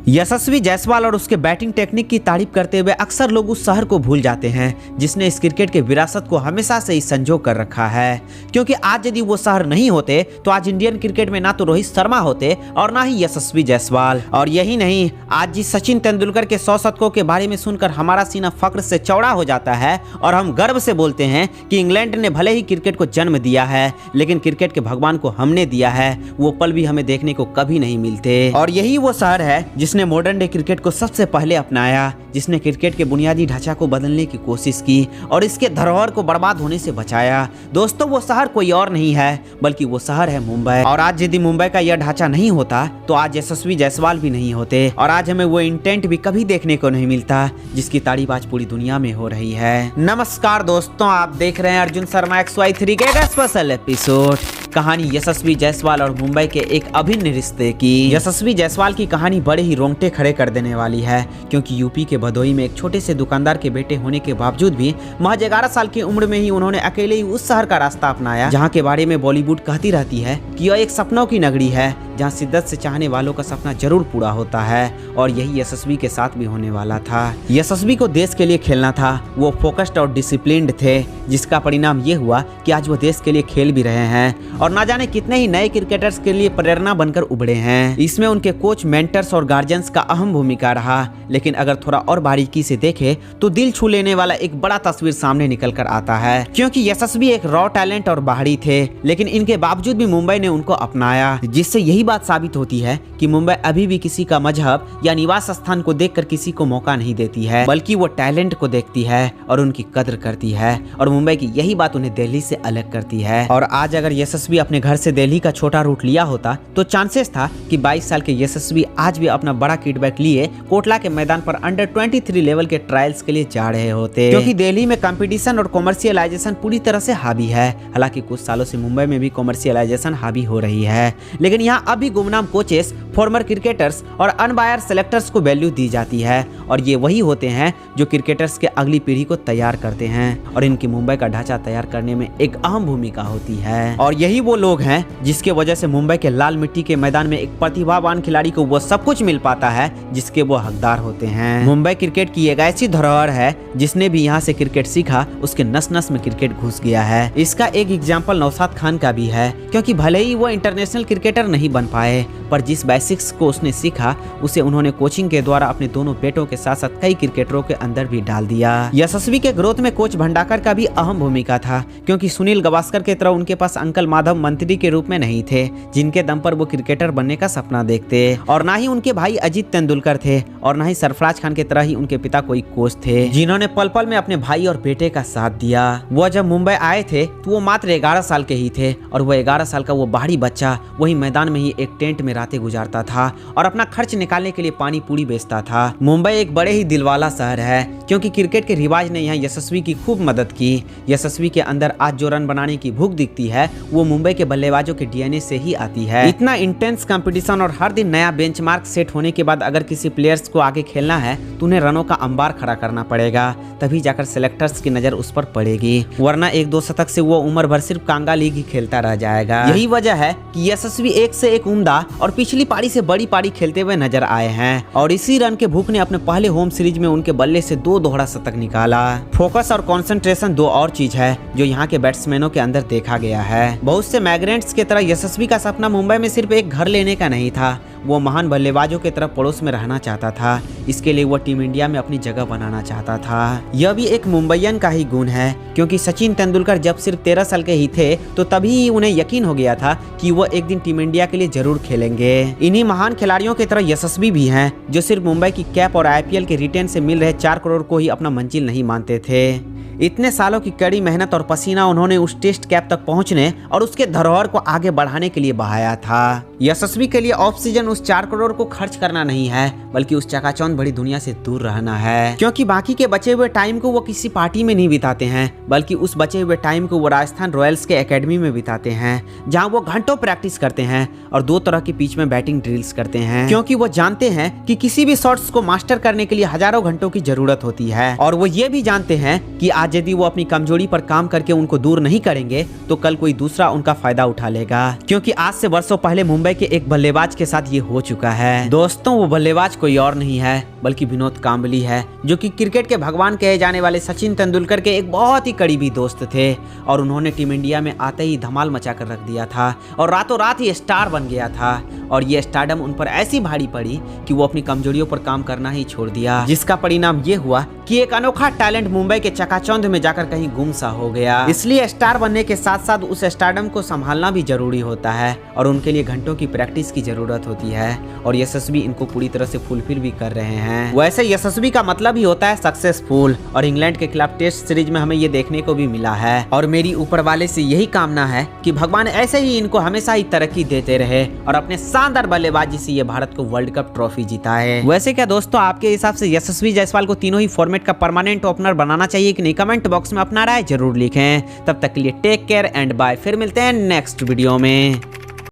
यशस्वी जायसवाल और उसके batting technique की तारीफ करते हुए अक्सर लोग उस शहर को भूल जाते हैं जिसने इस क्रिकेट के विरासत को हमेशा से ही संजो कर रखा है। क्योंकि आज यदि वो शहर नहीं होते तो आज इंडियन क्रिकेट में ना तो रोहित शर्मा होते और ना ही यशस्वी जायसवाल। और यही नहीं, आज जिस सचिन तेंदुलकर के 100 शतकों के बारे में सुनकर हमारा सीना फक्र से चौड़ा हो जाता है और हम गर्व से बोलते हैं कि इंग्लैंड ने भले ही क्रिकेट को जन्म दिया है लेकिन क्रिकेट के भगवान को हमने दिया है, वो पल भी हमें देखने को कभी नहीं मिलते। और यही वो शहर है जिसने मॉडर्न डे क्रिकेट को सबसे पहले अपनाया, जिसने क्रिकेट के बुनियादी ढांचा को बदलने की कोशिश की और इसके धरोहर को बर्बाद होने से बचाया। दोस्तों, वो शहर कोई और नहीं है बल्कि वो शहर है मुंबई। और आज यदि मुंबई का यह ढांचा नहीं होता तो आज यशस्वी जायसवाल भी नहीं होते और आज हमें वो इंटेंट भी कभी देखने को नहीं मिलता जिसकी तारीफ आज पूरी दुनिया में हो रही है। नमस्कार दोस्तों, आप देख रहे हैं अर्जुन शर्मा XY3 के एक स्पेशल एपिसोड। कहानी यशस्वी जायसवाल और मुंबई के एक अभिन्न रिश्ते की। यशस्वी जायसवाल की कहानी बड़े ही रोंगटे खड़े कर देने वाली है क्योंकि यूपी के भदोही में एक छोटे से दुकानदार के बेटे होने के बावजूद भी महज 11 साल की उम्र में ही उन्होंने अकेले ही उस शहर का रास्ता अपनाया जहां के बारे में बॉलीवुड कहती रहती है कि यह एक सपनों की नगरी है जहां शिद्दत से चाहने वालों का सपना जरूर पूरा होता है। और यही यशस्वी के साथ भी होने वाला था। यशस्वी को देश के लिए खेलना था, वो फोकस्ड और डिसिप्लिन्ड थे, जिसका परिणाम ये हुआ कि आज वो देश के लिए खेल भी रहे हैं और ना जाने कितने ही नए क्रिकेटर्स के लिए प्रेरणा बनकर उभरे हैं। इसमें उनके कोच, मेंटर्स और गार्जियंस का अहम भूमिका रहा। लेकिन अगर थोड़ा और बारीकी से देखे तो दिल छू लेने वाला एक बड़ा तस्वीर सामने निकल कर आता है क्योंकि यशस्वी एक रॉ टैलेंट और बाहरी थे, लेकिन इनके बावजूद भी मुंबई ने उनको अपनाया, जिससे यही बात साबित होती है कि मुंबई अभी भी किसी का मजहब या निवास स्थान को देखकर किसी को मौका नहीं देती है, बल्कि वो टैलेंट को देखती है और उनकी कद्र करती है। और मुंबई की यही बात उन्हें दिल्ली से अलग करती है। और आज अगर यशस्वी अपने घर से दिल्ली का छोटा रूट लिया होता तो चांसेस था कि 22 साल के यशस्वी आज भी अपना बड़ा किटबैक लिए कोटला के मैदान पर अंडर 23 लेवल के ट्रायल्स के लिए जा रहे होते, क्योंकि दिल्ली में कंपटीशन और कॉमर्शियलाइजेशन पूरी तरह से हावी है। हालांकि कुछ सालों से मुंबई में भी कॉमर्शियलाइजेशन हावी हो रही है, लेकिन यहाँ अभी गुमनाम कोचेस, फॉर्मर क्रिकेटर्स और अनबायर सेलेक्टर्स को वैल्यू दी जाती है और ये वही होते हैं जो क्रिकेटर्स के अगली पीढ़ी को तैयार करते हैं और इनकी मुंबई का ढांचा तैयार करने में एक अहम भूमिका होती है। और यही वो लोग हैं जिसके वजह से मुंबई के लाल मिट्टी के मैदान में एक प्रतिभावान खिलाड़ी को वो सब कुछ मिल पाता है जिसके वो हकदार होते हैं। मुंबई क्रिकेट की एक ऐसी धरोहर है जिसने भी यहाँ से क्रिकेट सीखा उसके नस नस में क्रिकेट घुस गया है। इसका एक एग्जाम्पल नौशाद खान का भी है, क्योंकि भले ही वो इंटरनेशनल क्रिकेटर नहीं बन पाए पर जिस बेसिक्स को उसने सीखा उसे उन्होंने कोचिंग के द्वारा अपने दोनों बेटों के साथ साथ कई क्रिकेटरों के अंदर भी डाल दिया। यशस्वी के ग्रोथ में कोच भंडाकर का भी अहम भूमिका था, क्योंकि सुनील गावस्कर के तरह उनके पास अंकल माधव मंत्री के रूप में नहीं थे जिनके दम पर वो क्रिकेटर बनने का सपना देखते, और ना ही उनके भाई अजीत तेंदुलकर थे और ना ही सरफराज खान के तरह ही उनके पिता कोई कोच थे जिन्होंने पल पल में अपने भाई और बेटे का साथ दिया। वो जब मुंबई आए थे तो वो मात्र 11 साल के ही थे और वो 11 साल का वो बाहरी बच्चा वही मैदान में ही एक टेंट में रातें गुजारता था और अपना खर्च निकालने के लिए पानी पूरी बेचता था। मुंबई एक बड़े ही दिलवाला शहर है क्योंकि क्रिकेट के रिवाज ने यहाँ यशस्वी की खूब मदद की। यशस्वी के अंदर आज जो रन बनाने की भूख दिखती है वो मुंबई के बल्लेबाजों के DNA से ही आती है। इतना इंटेंस कंपटीशन और हर दिन नया बेंचमार्क सेट होने के बाद अगर किसी प्लेयर्स को आगे खेलना है तो उन्हें रनों का अंबार खड़ा करना पड़ेगा, तभी जाकर सिलेक्टर्स की नजर उस पर पड़ेगी, वरना 1-2 शतक से वो उम्र भर सिर्फ कांगा लीग ही खेलता रह जाएगा। यही वजह है कि यशस्वी एक से एक उम्दा और पिछली पारी से बड़ी पारी खेलते हुए नजर आए हैं और इसी रन के भूख ने अपने पहले होम सीरीज में उनके बल्ले से 2 दोहरा शतक निकाला। फोकस और कंसंट्रेशन 2 और चीज है जो यहाँ के बैट्समैनों के अंदर देखा गया है। बहुत से माइग्रेंट्स की तरह यशस्वी का सपना मुंबई में सिर्फ एक घर लेने का नहीं था, वो महान बल्लेबाजों की तरफ पड़ोस में रहना चाहता था। इसके लिए वो टीम इंडिया में अपनी जगह बनाना चाहता था। यह भी एक मुंबईयन का ही गुण है, क्योंकि सचिन तेंदुलकर जब सिर्फ 13 साल के ही थे तो तभी उन्हें यकीन हो गया था कि वो एक दिन टीम इंडिया के लिए जरूर खेलेंगे। इन्हीं महान खिलाड़ियों की तरह यशस्वी भी हैं जो सिर्फ मुंबई की कैप और IPL के रिटेन से मिल रहे 4 करोड़ को ही अपना मंजिल नहीं मानते थे। इतने सालों की कड़ी मेहनत और पसीना उन्होंने उस टेस्ट कैप तक पहुंचने और उसके धरोहर को आगे बढ़ाने के लिए बहाया था। यशस्वी के लिए ऑफ सीजन उस 4 करोड़ को खर्च करना नहीं है बल्कि उस चकाचौंध बड़ी दुनिया से दूर रहना है, क्योंकि बाकी के बचे हुए टाइम को वो किसी पार्टी में नहीं बिताते हैं बल्कि उस बचे हुए टाइम को वो राजस्थान रॉयल्स के एकेडमी में बिताते हैं जहां वो घंटों प्रैक्टिस करते हैं और 2 तरह के पिच में बैटिंग ड्रिल्स करते हैं, क्योंकि वो जानते हैं कि किसी भी शॉट्स को मास्टर करने के लिए हजारों घंटों की जरूरत होती है। और वो ये भी जानते हैं कि आज यदि वो अपनी कमजोरी पर काम करके उनको दूर नहीं करेंगे तो कल कोई दूसरा उनका फायदा उठा लेगा, क्योंकि आज से वर्षों पहले मुंबई मुंबई के एक बल्लेबाज के साथ ये हो चुका है। दोस्तों वो बल्लेबाज कोई और नहीं है बल्कि विनोद कांबली है, जो कि क्रिकेट के भगवान कहे जाने वाले सचिन तेंदुलकर के एक बहुत ही करीबी दोस्त थे और उन्होंने टीम इंडिया में आते ही धमाल मचा कर रख दिया था और रातों रात ही स्टार बन गया था। और ये स्टारडम उन पर ऐसी भारी पड़ी कि वो अपनी कमजोरियों पर काम करना ही छोड़ दिया, जिसका परिणाम ये हुआ कि एक अनोखा टैलेंट मुंबई के चकाचौंध में जाकर कहीं गुम सा हो गया। इसलिए स्टार बनने के साथ साथ उस स्टारडम को संभालना भी जरूरी होता है और उनके लिए घंटों की प्रैक्टिस की जरूरत होती है और यशस्वी इनको पूरी तरह से फुलफिल भी कर रहे हैं। वैसे यशस्वी का मतलब ही होता है सक्सेसफुल और इंग्लैंड के खिलाफ टेस्ट सीरीज में हमें ये देखने को भी मिला है और मेरी ऊपर वाले से यही कामना है कि भगवान ऐसे ही इनको हमेशा ही तरक्की देते रहे और अपने शानदार बल्लेबाजी से ये भारत को वर्ल्ड कप ट्रॉफी जिताए। वैसे क्या दोस्तों आपके हिसाब से यशस्वी जायसवाल को तीनों ही फॉर्मेट का परमानेंट ओपनर बनाना चाहिए कि नहीं? कमेंट बॉक्स में अपना राय जरूर लिखें। तब तक के लिए टेक केयर एंड बाय, फिर मिलते हैं नेक्स्ट वीडियो में।